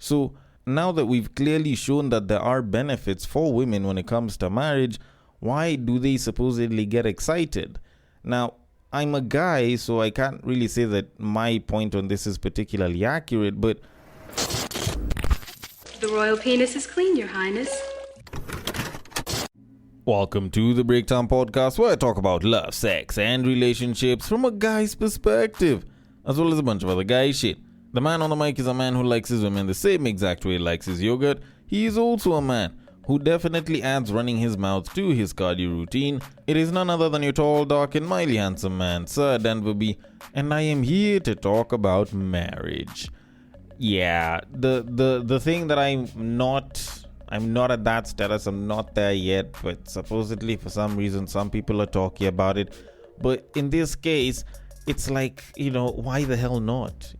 So now that we've clearly shown that there are benefits for women when it comes to marriage, why do they supposedly get excited? Now, I'm a guy, so I can't really say that my point on this is particularly accurate, but the royal penis is clean, Your Highness. welcome to the Breakdown Podcast, where I talk about love, sex, and relationships from a guy's perspective, as well as a bunch of other guy shit. The man on the mic is a man who likes his women the same exact way he likes his yogurt. He is also a man who definitely adds running his mouth to his cardio routine. It is none other than your tall, dark, and mildly handsome man, Sir Denver B, and I am here to talk about marriage. Yeah, the thing that I'm not at that status, I'm not there yet, but supposedly for some reason some people are talking about it. But in this case, it's like, why the hell not,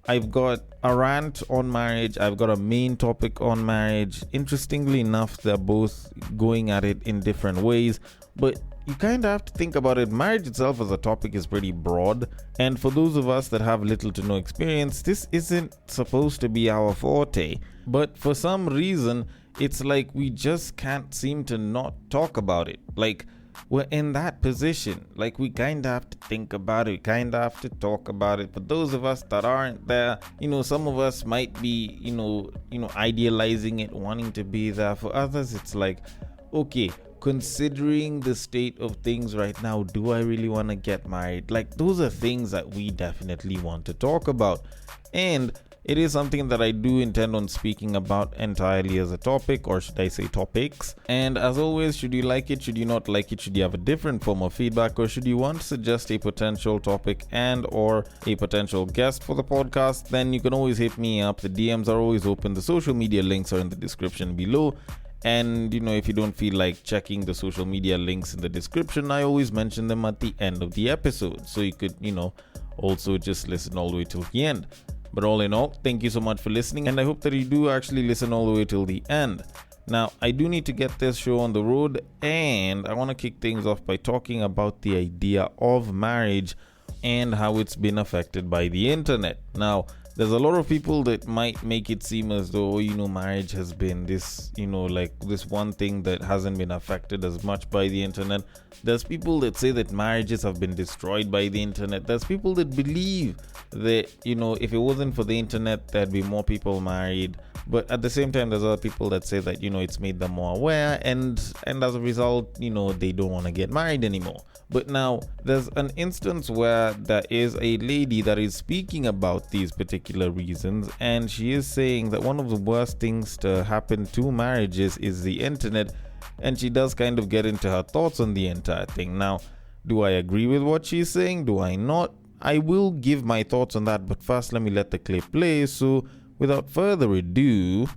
I've got a rant on marriage, I've got a main topic on marriage. Interestingly enough, they're both going at it in different ways, but you kind of have to think about it. Marriage itself as a topic is pretty broad, and for those of us that have little to no experience, this isn't supposed to be our forte. But for some reason, it's like we just can't seem to not talk about it. Like, we're in that position. Like, we kind of have to think about it, we kind of have to talk about it. But those of us that aren't there, some of us might be, idealizing it, wanting to be there. For others, it's like, okay, considering the state of things right now, do I really want to get married? Like, those are things that we definitely want to talk about. And it is something that I do intend on speaking about entirely as a topic, or should I say topics. And as always, should you like it, should you not like it, should you have a different form of feedback, or should you want to suggest a potential topic and or a potential guest for the podcast, then you can always hit me up. The DMs are always open. The social media links are in the description below. And if you don't feel like checking the social media links in the description, I always mention them at the end of the episode, so you could also just listen all the way till the end. But all in all, thank you so much for listening, and I hope that you do actually listen all the way till the end. Now, I do need to get this show on the road, and I want to kick things off by talking about the idea of marriage and how it's been affected by the internet. Now, there's a lot of people that might make it seem as though, marriage has been this, like this one thing that hasn't been affected as much by the internet. There's people that say that marriages have been destroyed by the internet. There's people that believe that, if it wasn't for the internet, there'd be more people married. But at the same time, there's other people that say that, it's made them more aware, and as a result, they don't want to get married anymore. But now, there's an instance where there is a lady that is speaking about these particular reasons, and she is saying that one of the worst things to happen to marriages is the internet, and she does kind of get into her thoughts on the entire thing. Now, do I agree with what she's saying? Do I not? I will give my thoughts on that, but first let me let the clip play. So, without further ado,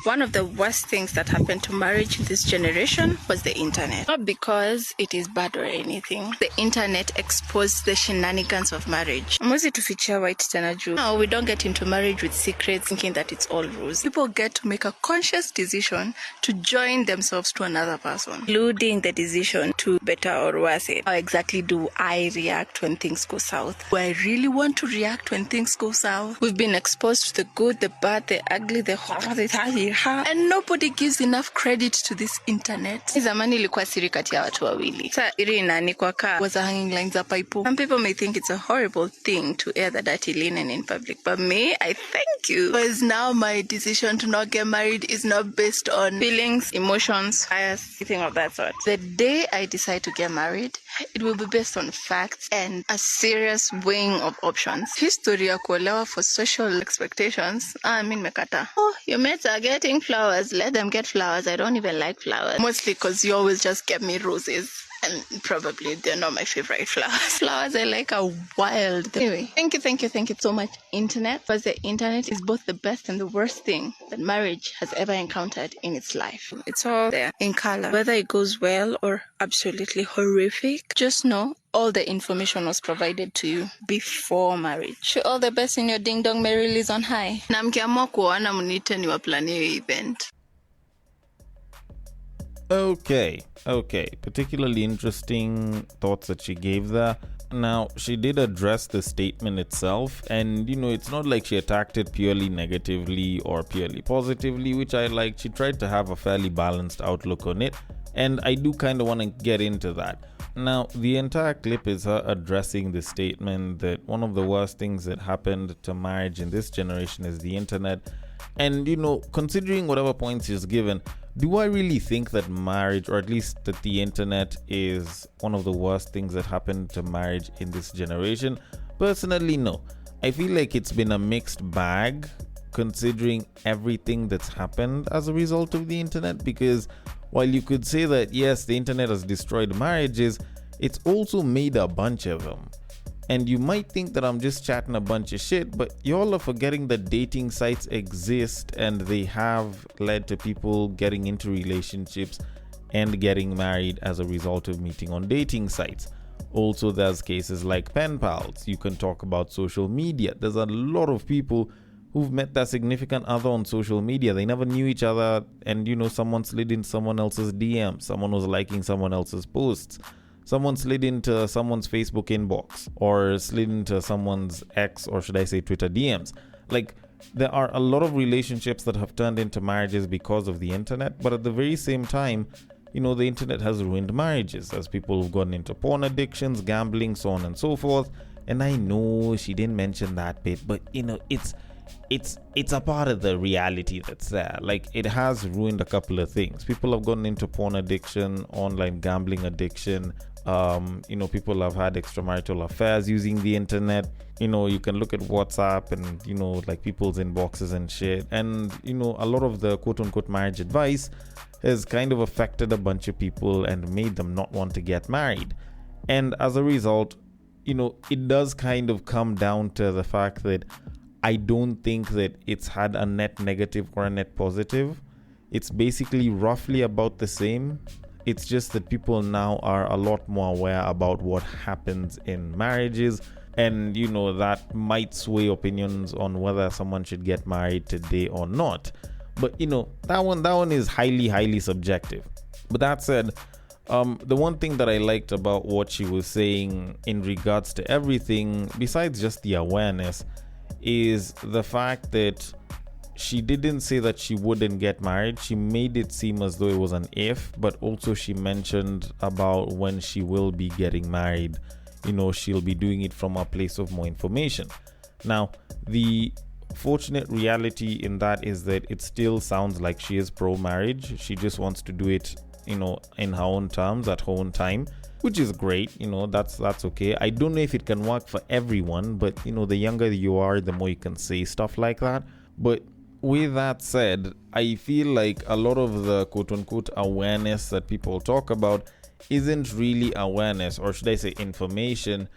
one of the worst things that happened to marriage in this generation was the internet. Not because it is bad or anything. The internet exposed the shenanigans of marriage. Mwezi tufichia white tena juu. Now we don't get into marriage with secrets thinking that it's all rose. People get to make a conscious decision to join themselves to another person, including the decision to better or worse it. How exactly do I react when things go south? Do I really want to react when things go south? We've been exposed to the good, the bad, the ugly, the horror, the and nobody gives enough credit to this internet. Zamani ilikuwa siri kati ya watu wawili. Sasa iri inaandikwa ka was a hanging lines za pipe. Some people may think it's a horrible thing to air the dirty linen in public, but me, I thank you. Because now my decision to not get married is not based on feelings, emotions, bias, anything of that sort. The day I decide to get married, it will be based on facts and a serious weighing of options. History ya kuolewa for social expectations, mekata. Oh, your mates are getting flowers, let them get flowers. I don't even like flowers. Mostly because you always just get me roses. And probably they're not my favorite flowers. Flowers I like are wild. Anyway, thank you so much, internet. Because the internet is both the best and the worst thing that marriage has ever encountered in its life. It's all there in color. Whether it goes well or absolutely horrific, just know all the information was provided to you before marriage. All the best in your ding dong merry lives on high. Na mkiamua kuoana mnite ni waplanie event. Okay. Particularly interesting thoughts that she gave there. Now, she did address the statement itself, and it's not like she attacked it purely negatively or purely positively, which I liked. She tried to have a fairly balanced outlook on it, and I do kind of want to get into that. Now, the entire clip is her addressing the statement that one of the worst things that happened to marriage in this generation is the internet. And, considering whatever points she's given, do I really think that marriage, or at least that the internet, is one of the worst things that happened to marriage in this generation? Personally, no. I feel like it's been a mixed bag considering everything that's happened as a result of the internet, because while you could say that yes, the internet has destroyed marriages, it's also made a bunch of them. And you might think that I'm just chatting a bunch of shit, but y'all are forgetting that dating sites exist and they have led to people getting into relationships and getting married as a result of meeting on dating sites. Also, there's cases like pen pals. You can talk about social media. There's a lot of people who've met their significant other on social media. They never knew each other, and someone slid in someone else's DM. Someone was liking someone else's posts. Someone slid into someone's Facebook inbox, or slid into someone's X, or should I say Twitter DMs. Like, there are a lot of relationships that have turned into marriages because of the internet, but at the very same time, the internet has ruined marriages as people have gotten into porn addictions, gambling, so on and so forth. And I know she didn't mention that bit, but it's a part of the reality that's there. Like, it has ruined a couple of things. People have gotten into porn addiction, online gambling addiction. People have had extramarital affairs using the internet. You can look at WhatsApp and, like people's inboxes and shit. And, a lot of the quote unquote marriage advice has kind of affected a bunch of people and made them not want to get married. And as a result, it does kind of come down to the fact that I don't think that it's had a net negative or a net positive. It's basically roughly about the same. It's just that people now are a lot more aware about what happens in marriages, and that might sway opinions on whether someone should get married today or not. But that one is highly subjective. But that said, the one thing that I liked about what she was saying in regards to everything, besides just the awareness, is the fact that she didn't say that she wouldn't get married. She made it seem as though it was an if, but also she mentioned about when she will be getting married. She'll be doing it from a place of more information. Now, the fortunate reality in that is that it still sounds like she is pro-marriage. She just wants to do it, in her own terms, at her own time, which is great. That's okay. I don't know if it can work for everyone, but the younger you are, the more you can say stuff like that. But with that said, I feel like a lot of the quote unquote awareness that people talk about isn't really awareness, or should I say information,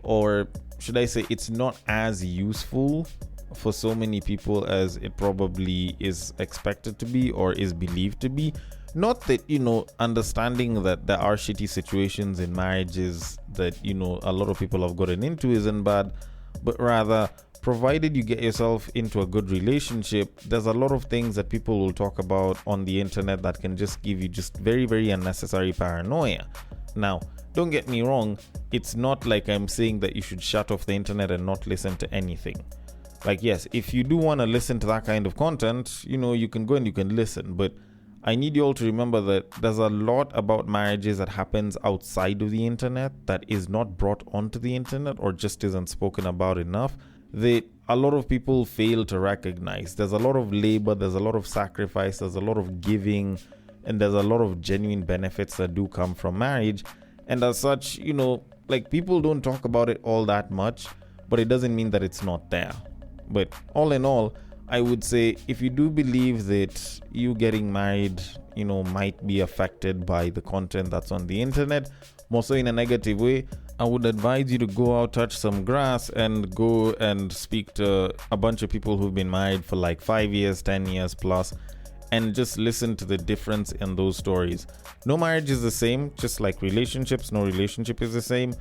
or should I say it's not as useful for so many people as it probably is expected to be or is believed to be. Not that, understanding that there are shitty situations in marriages that, a lot of people have gotten into isn't bad, but rather, provided you get yourself into a good relationship, there's a lot of things that people will talk about on the internet that can just give you just very, very unnecessary paranoia. Now, don't get me wrong, it's not like I'm saying that you should shut off the internet and not listen to anything. Like, yes, if you do want to listen to that kind of content, you can go and you can listen, but I need you all to remember that there's a lot about marriages that happens outside of the internet that is not brought onto the internet or just isn't spoken about enough, that a lot of people fail to recognize. There's a lot of labor, there's a lot of sacrifice, there's a lot of giving, and there's a lot of genuine benefits that do come from marriage. And as such, like, people don't talk about it all that much, but it doesn't mean that it's not there. But all in all, I would say if you do believe that you getting married, might be affected by the content that's on the internet, more so in a negative way, I would advise you to go out, touch some grass, and go and speak to a bunch of people who've been married for like 5 years, 10 years plus, and just listen to the difference in those stories. No marriage is the same, just like relationships, no relationship is the same,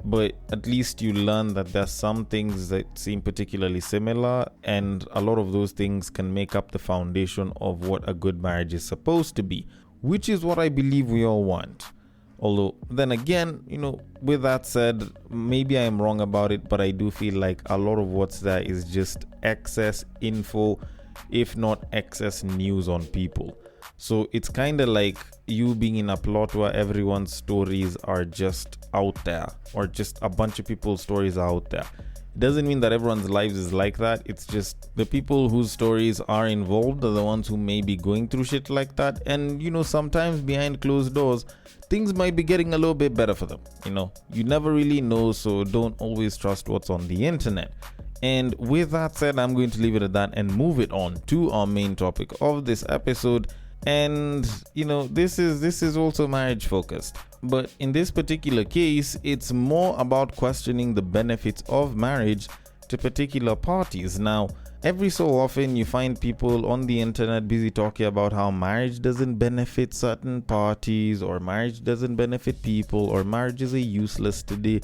but at least you learn that there's some things that seem particularly similar, and a lot of those things can make up the foundation of what a good marriage is supposed to be, which is what I believe we all want. Although, then again, with that said, maybe I am wrong about it, but I do feel like a lot of what's there is just excess info, if not excess news on people. So it's kind of like you being in a plot where everyone's stories are just out there, or just a bunch of people's stories are out there. It doesn't mean that everyone's lives is like that. It's just the people whose stories are involved are the ones who may be going through shit like that. And, sometimes behind closed doors, things might be getting a little bit better for them. You never really know, so don't always trust what's on the internet. And with that said, I'm going to leave it at that and move it on to our main topic of this episode. And this is also marriage focused, but in this particular case it's more about questioning the benefits of marriage to particular parties. Now, every so often you find people on the internet busy talking about how marriage doesn't benefit certain parties, or marriage doesn't benefit people, or marriages are useless today.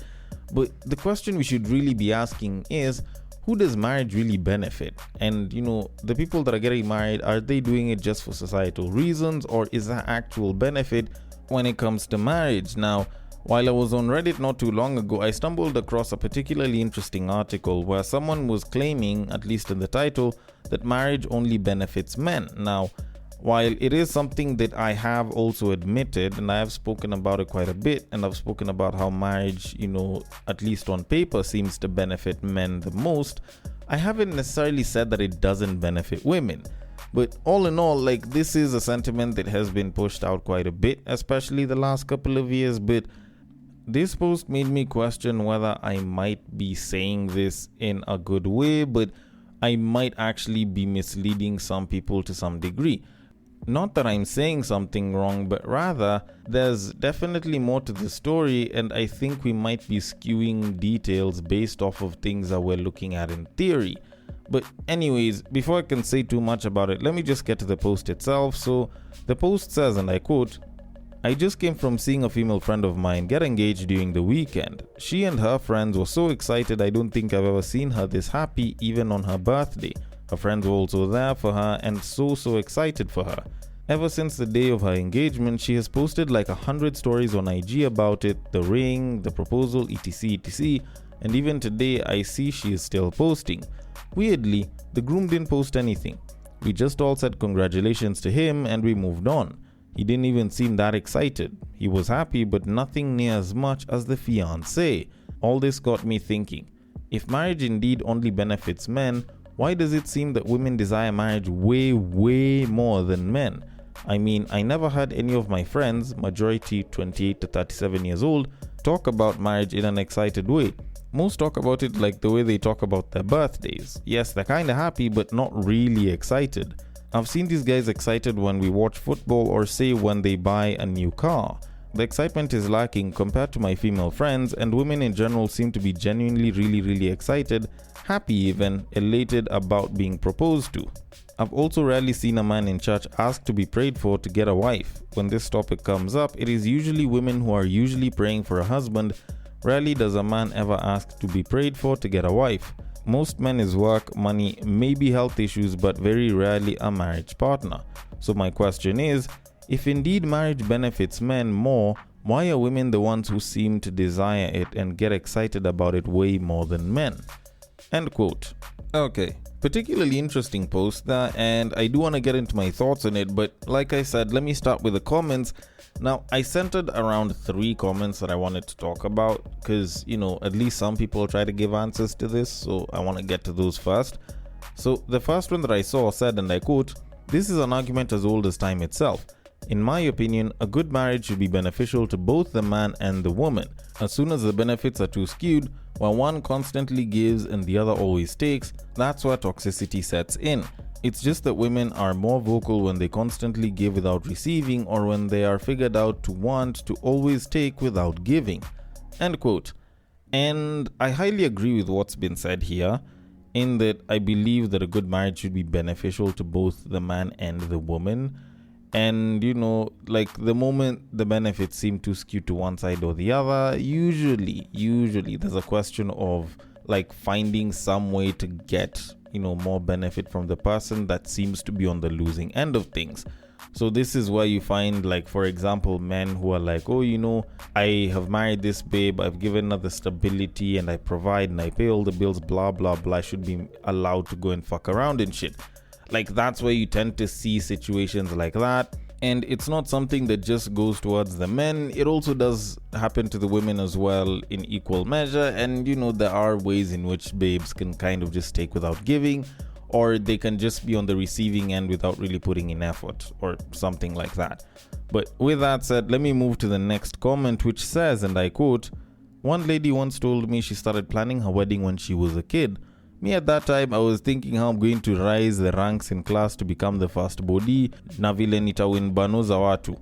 But the question we should really be asking is, who does marriage really benefit? And the people that are getting married, are they doing it just for societal reasons, or is there actual benefit when it comes to marriage? Now, while I was on Reddit not too long ago, I stumbled across a particularly interesting article where someone was claiming, at least in the title, that marriage only benefits men. Now, while it is something that I have also admitted, and I have spoken about it quite a bit, and I've spoken about how marriage, at least on paper, seems to benefit men the most, I haven't necessarily said that it doesn't benefit women. But all in all, this is a sentiment that has been pushed out quite a bit, especially the last couple of years. But this post made me question whether I might be saying this in a good way, but I might actually be misleading some people to some degree. Not that I'm saying something wrong, but rather there's definitely more to the story, and I think we might be skewing details based off of things that we're looking at in theory. But anyways, before I can say too much about it, let me just get to the post itself. So the post says, and I quote, "I just came from seeing a female friend of mine get engaged during the weekend. She and her friends were so excited. I don't think I've ever seen her this happy, even on her birthday. Her friends were also there for her and so excited for her. Ever since the day of her engagement, she has posted like 100 stories on IG about it, the ring, the proposal, etc. And even today, I see she is still posting. Weirdly, the groom didn't post anything. We just all said congratulations to him and we moved on. He didn't even seem that excited. He was happy, but nothing near as much as the fiancé. All this got me thinking, if marriage indeed only benefits men, why does it seem that women desire marriage way more than men? I mean, I never heard any of my friends, majority 28 to 37 years old, talk about marriage in an excited way. Most talk about it like the way they talk about their birthdays. Yes, they're kinda happy, but not really excited. I've seen these guys excited when we watch football, or say when they buy a new car. The excitement is lacking compared to my female friends, and women in general seem to be genuinely really excited, happy even, elated about being proposed to. I've also rarely seen a man in church ask to be prayed for to get a wife. When this topic comes up, it is usually women who are usually praying for a husband. Rarely does a man ever ask to be prayed for to get a wife. Most men is work, money, maybe health issues, but very rarely a marriage partner. So my question is, if indeed marriage benefits men more, why are women the ones who seem to desire it and get excited about it way more than men? End quote. Okay, particularly interesting post there, and I do want to get into my thoughts on it, but like I said, let me start with the comments. Now, I centered around 3 comments that I wanted to talk about because, at least some people try to give answers to this, so I want to get to those first. So the first one that I saw said, and I quote, "This is an argument as old as time itself. In my opinion, a good marriage should be beneficial to both the man and the woman. As soon as the benefits are too skewed, where one constantly gives and the other always takes, that's where toxicity sets in. It's just that women are more vocal when they constantly give without receiving, or when they are figured out to want to always take without giving." End quote. And I highly agree with what's been said here, in that I believe that a good marriage should be beneficial to both the man and the woman. And the moment the benefits seem to skew to one side or the other, usually there's a question of finding some way to get more benefit from the person that seems to be on the losing end of things. So this is where you find, like, for example, men who are like, oh, I have married this babe, I've given her the stability, and I provide and I pay all the bills, blah, blah, blah, I should be allowed to go and fuck around and shit. Like, that's where you tend to see situations like that. And it's not something that just goes towards the men. It also does happen to the women as well in equal measure. And, there are ways in which babes can kind of just take without giving, or they can just be on the receiving end without really putting in effort or something like that. But with that said, let me move to the next comment, which says, and I quote, "One lady once told me she started planning her wedding when she was a kid. Me at that time, I was thinking how I'm going to rise the ranks in class to become the first body, na vile nitawin bano za watu.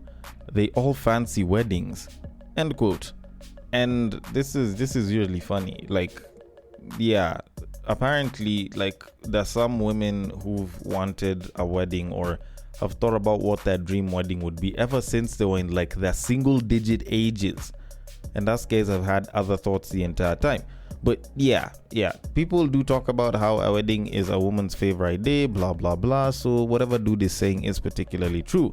They all fancy weddings." End quote. And this is really funny. Like, yeah, apparently, like, there's some women who've wanted a wedding or have thought about what their dream wedding would be ever since they were in, like, their single digit ages. And us guys have had other thoughts the entire time. But yeah, people do talk about how a wedding is a woman's favorite day, blah, blah, blah. So whatever dude is saying is particularly true.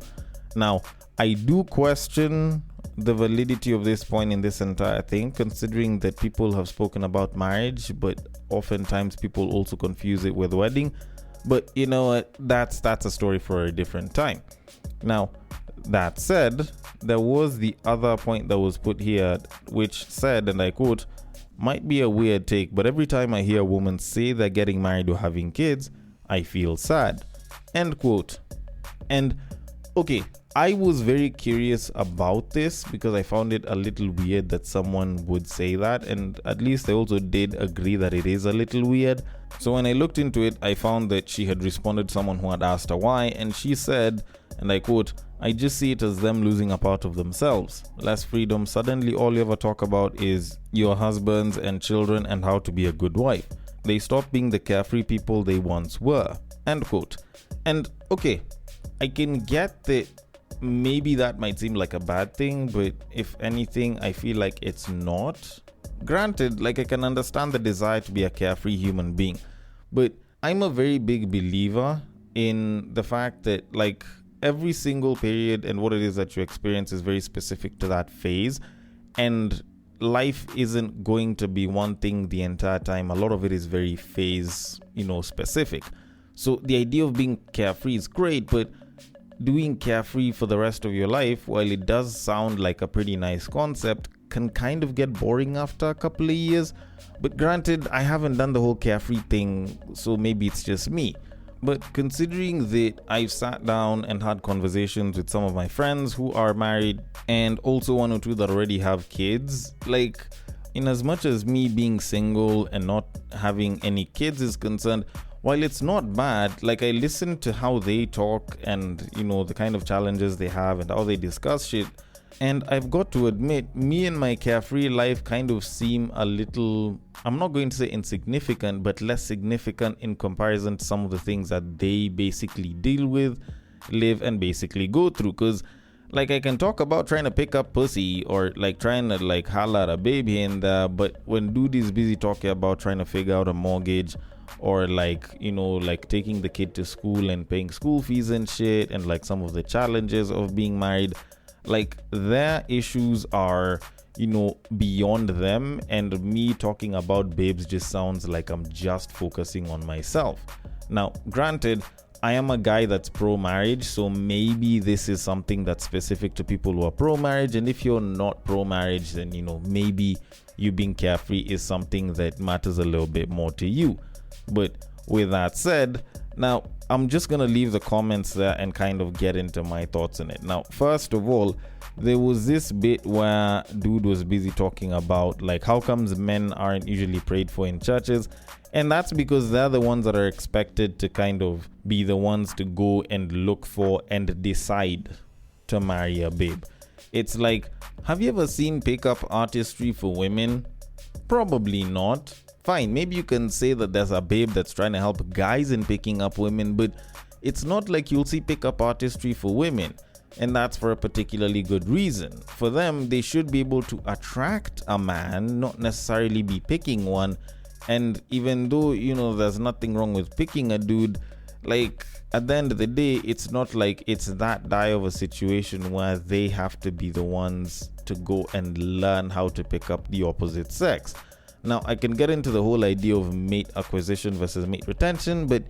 Now, I do question the validity of this point in this entire thing, considering that people have spoken about marriage, but oftentimes people also confuse it with wedding. But you know what, that's a story for a different time. Now, that said, there was the other point that was put here, which said, and I quote, "Might be a weird take, but every time I hear a woman say they're getting married or having kids, I feel sad." End quote. And okay, I was very curious about this because I found it a little weird that someone would say that, and at least I also did agree that it is a little weird. So when I looked into it, I found that she had responded to someone who had asked her why, and she said, and I quote, "I just see it as them losing a part of themselves. Less freedom, suddenly all you ever talk about is your husbands and children and how to be a good wife. They stop being the carefree people they once were." End quote. And okay, I can get that maybe that might seem like a bad thing, but if anything, I feel like it's not. Granted, like, I can understand the desire to be a carefree human being, but I'm a very big believer in the fact that, like, every single period and what it is that you experience is very specific to that phase, and life isn't going to be one thing the entire time. A lot of it is very phase, specific. So the idea of being carefree is great, but doing carefree for the rest of your life, while it does sound like a pretty nice concept, can kind of get boring after a couple of years. But granted, I haven't done the whole carefree thing, so maybe it's just me. But considering that I've sat down and had conversations with some of my friends who are married, and also one or two that already have kids, like, in as much as me being single and not having any kids is concerned, while it's not bad, like, I listen to how they talk and, the kind of challenges they have and how they discuss shit. And I've got to admit, me and my carefree life kind of seem a little, I'm not going to say insignificant, but less significant in comparison to some of the things that they basically deal with, live, and basically go through. Because, like, I can talk about trying to pick up pussy or, like, trying to, like, holler at a baby and but when dude is busy talking about trying to figure out a mortgage, or, like, like, taking the kid to school and paying school fees and shit, and, like, some of the challenges of being married, like, their issues are, beyond them, and me talking about babes just sounds like I'm just focusing on myself. Now, granted, I am a guy that's pro-marriage, so maybe this is something that's specific to people who are pro-marriage, and if you're not pro-marriage, then, maybe you being carefree is something that matters a little bit more to you. But with that said, now I'm just gonna leave the comments there and kind of get into my thoughts on it. Now, first of all, there was this bit where dude was busy talking about, like, how comes men aren't usually prayed for in churches, and that's because they're the ones that are expected to kind of be the ones to go and look for and decide to marry a babe. It's like, have you ever seen pickup artistry for women? Probably not. Fine, maybe you can say that there's a babe that's trying to help guys in picking up women, but it's not like you'll see pickup artistry for women. And that's for a particularly good reason. For them, they should be able to attract a man, not necessarily be picking one. And even though, there's nothing wrong with picking a dude, like at the end of the day, it's not like it's that dire of a situation where they have to be the ones to go and learn how to pick up the opposite sex. Now, I can get into the whole idea of mate acquisition versus mate retention, but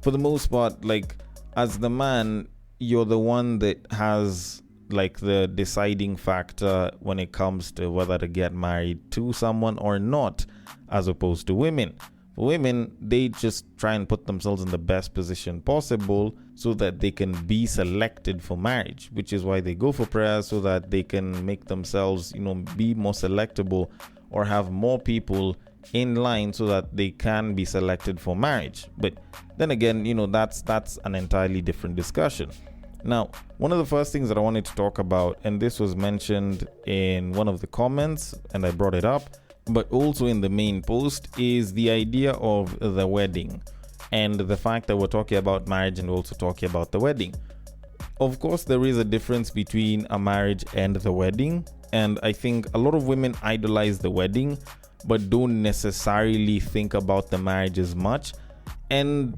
for the most part, like as the man, you're the one that has like the deciding factor when it comes to whether to get married to someone or not, as opposed to women. For women, they just try and put themselves in the best position possible so that they can be selected for marriage, which is why they go for prayer, so that they can make themselves, be more selectable or have more people in line so that they can be selected for marriage. But then again, that's an entirely different discussion. Now, one of the first things that I wanted to talk about, and this was mentioned in one of the comments and I brought it up, but also in the main post, is the idea of the wedding and the fact that we're talking about marriage and also talking about the wedding. Of course, there is a difference between a marriage and the wedding, and I think a lot of women idolize the wedding but don't necessarily think about the marriage as much. And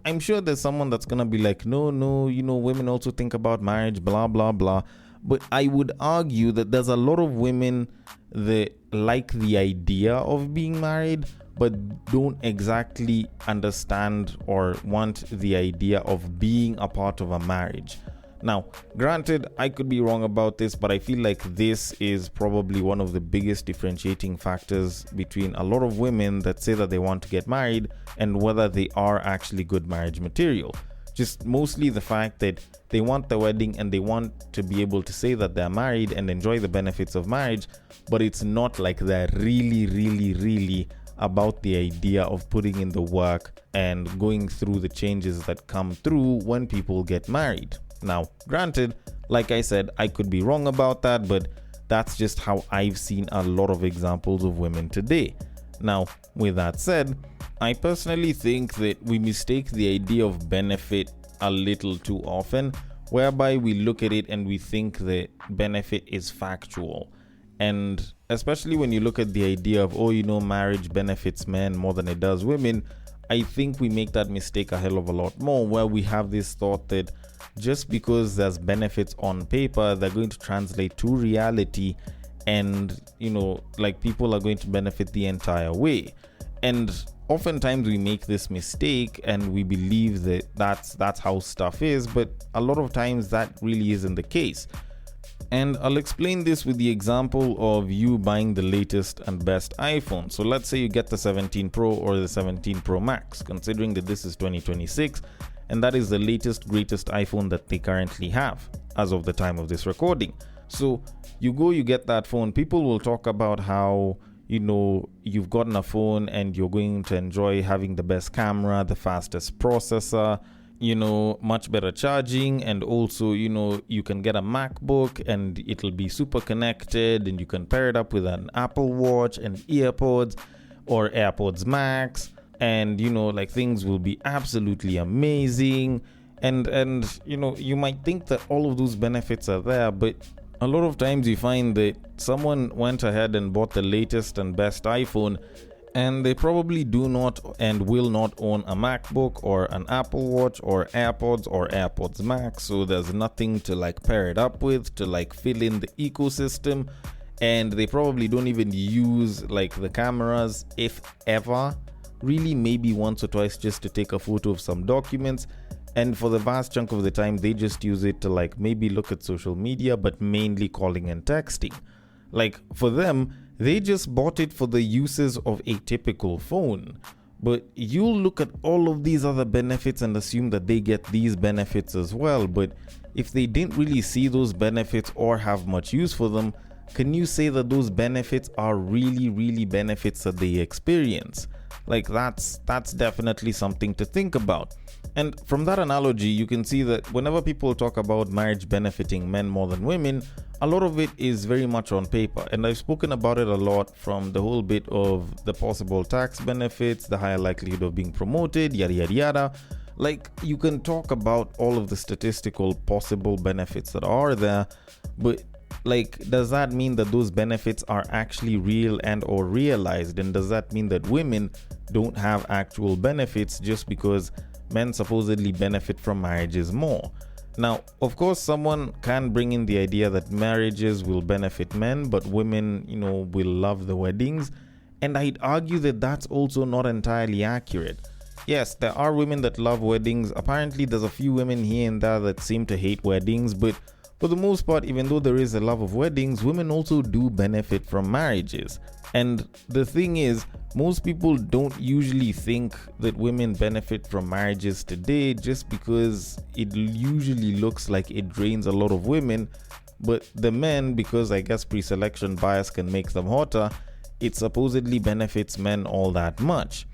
I'm sure there's someone that's gonna be like, no, women also think about marriage, blah blah blah. But I would argue that there's a lot of women that like the idea of being married but don't exactly understand or want the idea of being a part of a marriage. Now, granted, I could be wrong about this, but I feel like this is probably one of the biggest differentiating factors between a lot of women that say that they want to get married and whether they are actually good marriage material. Just mostly the fact that they want the wedding and they want to be able to say that they're married and enjoy the benefits of marriage, but it's not like they're really about the idea of putting in the work and going through the changes that come through when people get married. Now, granted, like I said, I could be wrong about that, but that's just how I've seen a lot of examples of women today. Now, with that said, I personally think that we mistake the idea of benefit a little too often, whereby we look at it and we think that benefit is factual. And especially when you look at the idea of, marriage benefits men more than it does women, I think we make that mistake a hell of a lot more, where we have this thought that just because there's benefits on paper, they're going to translate to reality and, people are going to benefit the entire way. And oftentimes we make this mistake and we believe that that's how stuff is, but a lot of times that really isn't the case. And I'll explain this with the example of you buying the latest and best iPhone. So let's say you get the 17 Pro or the 17 Pro Max, considering that this is 2026 and that is the latest, greatest iPhone that they currently have as of the time of this recording. So you get that phone. People will talk about how, you've gotten a phone and you're going to enjoy having the best camera, the fastest processor, much better charging, and also, you can get a MacBook and it'll be super connected and you can pair it up with an Apple Watch and EarPods or AirPods Max, and things will be absolutely amazing. And you might think that all of those benefits are there, but a lot of times you find that someone went ahead and bought the latest and best iPhone, and they probably do not and will not own a MacBook or an Apple Watch or AirPods or AirPods Max, so there's nothing to pair it up with to fill in the ecosystem, and they probably don't even use the cameras, if ever, really maybe once or twice just to take a photo of some documents. And for the vast chunk of the time, they just use it to maybe look at social media, but mainly calling and texting. For them, they just bought it for the uses of a typical phone. But you'll look at all of these other benefits and assume that they get these benefits as well. But if they didn't really see those benefits or have much use for them, can you say that those benefits are really benefits that they experience? That's definitely something to think about. And from that analogy, you can see that whenever people talk about marriage benefiting men more than women, a lot of it is very much on paper. And I've spoken about it a lot, from the whole bit of the possible tax benefits, the higher likelihood of being promoted, yada yada yada. You can talk about all of the statistical possible benefits that are there, but like, does that mean that those benefits are actually real and or realized? And does that mean that women don't have actual benefits just because men supposedly benefit from marriages more? Now, of course, someone can bring in the idea that marriages will benefit men, but women, will love the weddings. And I'd argue that that's also not entirely accurate. Yes, there are women that love weddings. Apparently, there's a few women here and there that seem to hate weddings, but for the most part, even though there is a love of weddings, women also do benefit from marriages. And the thing is, most people don't usually think that women benefit from marriages today just because it usually looks like it drains a lot of women. But the men, because I guess pre-selection bias can make them hotter, it supposedly benefits men all that much.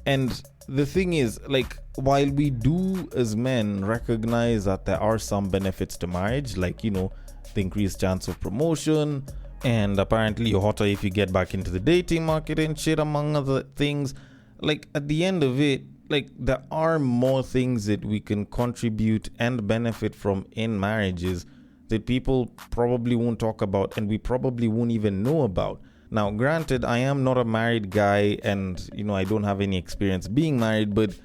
And the thing is, like, while we do as men recognize that there are some benefits to marriage, like, the increased chance of promotion, and apparently you're hotter if you get back into the dating market and shit, among other things, like, at the end of it, like, there are more things that we can contribute and benefit from in marriages that people probably won't talk about and we probably won't even know about. Now, granted, I am not a married guy and, I don't have any experience being married, but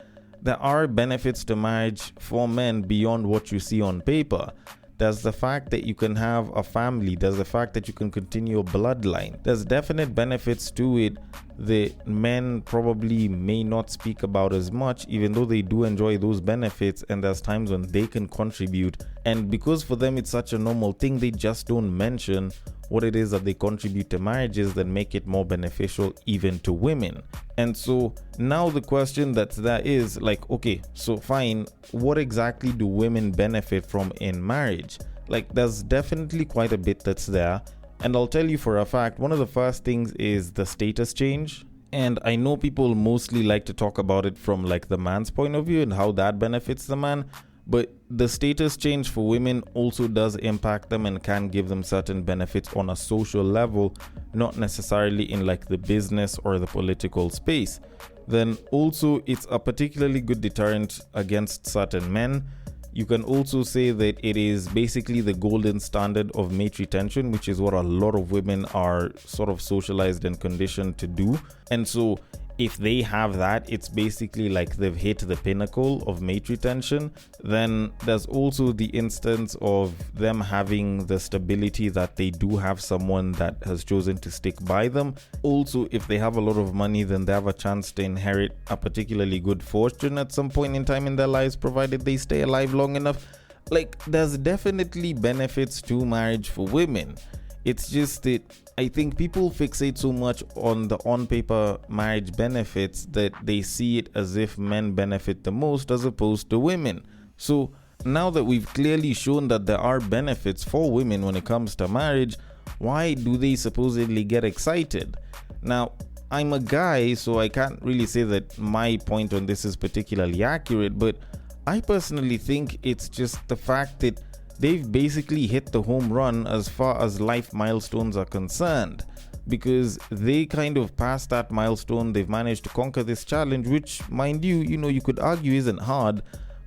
there are benefits to marriage for men beyond what you see on paper. There's the fact that you can have a family. There's the fact that you can continue a bloodline. There's definite benefits to it that men probably may not speak about as much, even though they do enjoy those benefits, and there's times when they can contribute. And because for them it's such a normal thing, they just don't mention what it is that they contribute to marriages that make it more beneficial even to women. And so now the question that's there is like, okay, so fine, what exactly do women benefit from in marriage? Like, there's definitely quite a bit that's there. And I'll tell you for a fact, one of the first things is the status change. And I know people mostly like to talk about it from like the man's point of view and how that benefits the man. But the status change for women also does impact them and can give them certain benefits on a social level, not necessarily in like the business or the political space. Then also it's a particularly good deterrent against certain men. You can also say that it is basically the golden standard of mate retention, which is what a lot of women are sort of socialized and conditioned to do. And so if they have that, it's basically like they've hit the pinnacle of mate retention. Then there's also the instance of them having the stability that they do have someone that has chosen to stick by them. Also, if they have a lot of money, then they have a chance to inherit a particularly good fortune at some point in time in their lives, provided they stay alive long enough. Like, there's definitely benefits to marriage for women. It's just that I think people fixate so much on the on-paper marriage benefits that they see it as if men benefit the most as opposed to women. So now that we've clearly shown that there are benefits for women when it comes to marriage, why do they supposedly get excited? Now, I'm a guy, so I can't really say that my point on this is particularly accurate, but I personally think it's just the fact that they've basically hit the home run as far as life milestones are concerned, because they kind of passed that milestone. They've managed to conquer this challenge, which, mind you, you could argue isn't hard,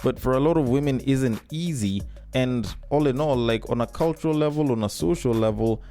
but for a lot of women isn't easy. And all in all, like on a cultural level, on a social level,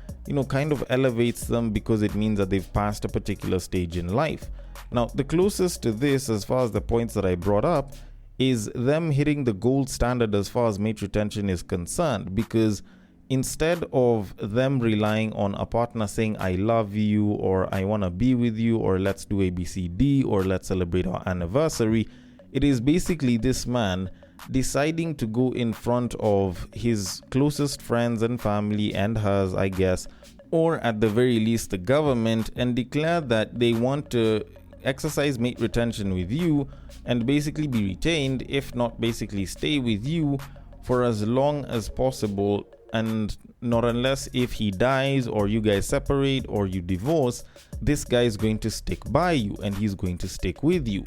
kind of elevates them because it means that they've passed a particular stage in life. Now, the closest to this, as far as the points that I brought up, is them hitting the gold standard as far as mate retention is concerned, because instead of them relying on a partner saying I love you, or I want to be with you, or let's do ABCD, or let's celebrate our anniversary, it is basically this man deciding to go in front of his closest friends and family and hers, I guess, or at the very least the government, and declare that they want to exercise mate retention with you and basically be retained, if not basically stay with you for as long as possible, and not unless if he dies or you guys separate or you divorce, this guy is going to stick by you and he's going to stick with you.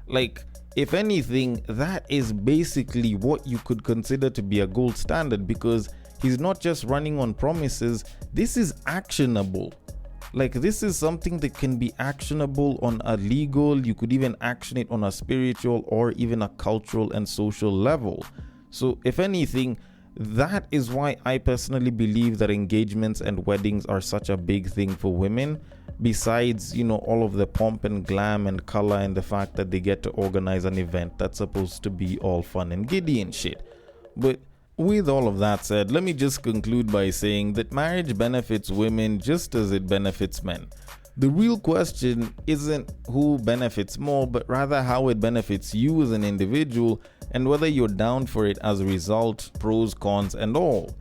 Like, if anything, that is basically what you could consider to be a gold standard, because he's not just running on promises, this is actionable. Like, this is something that can be actionable on a legal, you could even action it on a spiritual or even a cultural and social level. So if anything, that is why I personally believe that engagements and weddings are such a big thing for women. Besides, all of the pomp and glam and color and the fact that they get to organize an event that's supposed to be all fun and giddy and shit. But with all of that said, let me just conclude by saying that marriage benefits women just as it benefits men. The real question isn't who benefits more, but rather how it benefits you as an individual and whether you're down for it as a result, pros, cons, and all.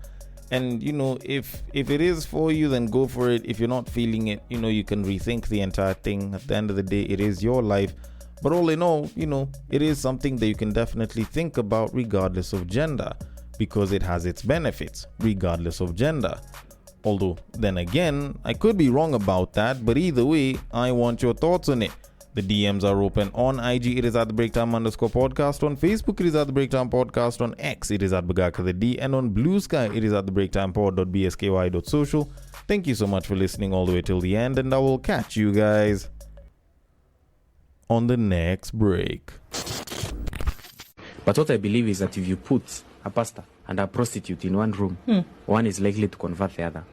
And, if it is for you, then go for it. If you're not feeling it, you can rethink the entire thing. At the end of the day, it is your life. But all in all, it is something that you can definitely think about regardless of gender, because it has its benefits regardless of gender. Although, then again, I could be wrong about that, but either way, I want your thoughts on it. The DMs are open. On IG, it is at the breaktime_podcast. On Facebook, it is at the breaktime podcast. On X, it is at BagakaTheD. And on Bluesky, it is at the breaktimepod.bsky.social. Thank you so much for listening all the way till the end, and I will catch you guys on the next break. But what I believe is that if you put a pastor and a prostitute in one room, one is likely to convert the other.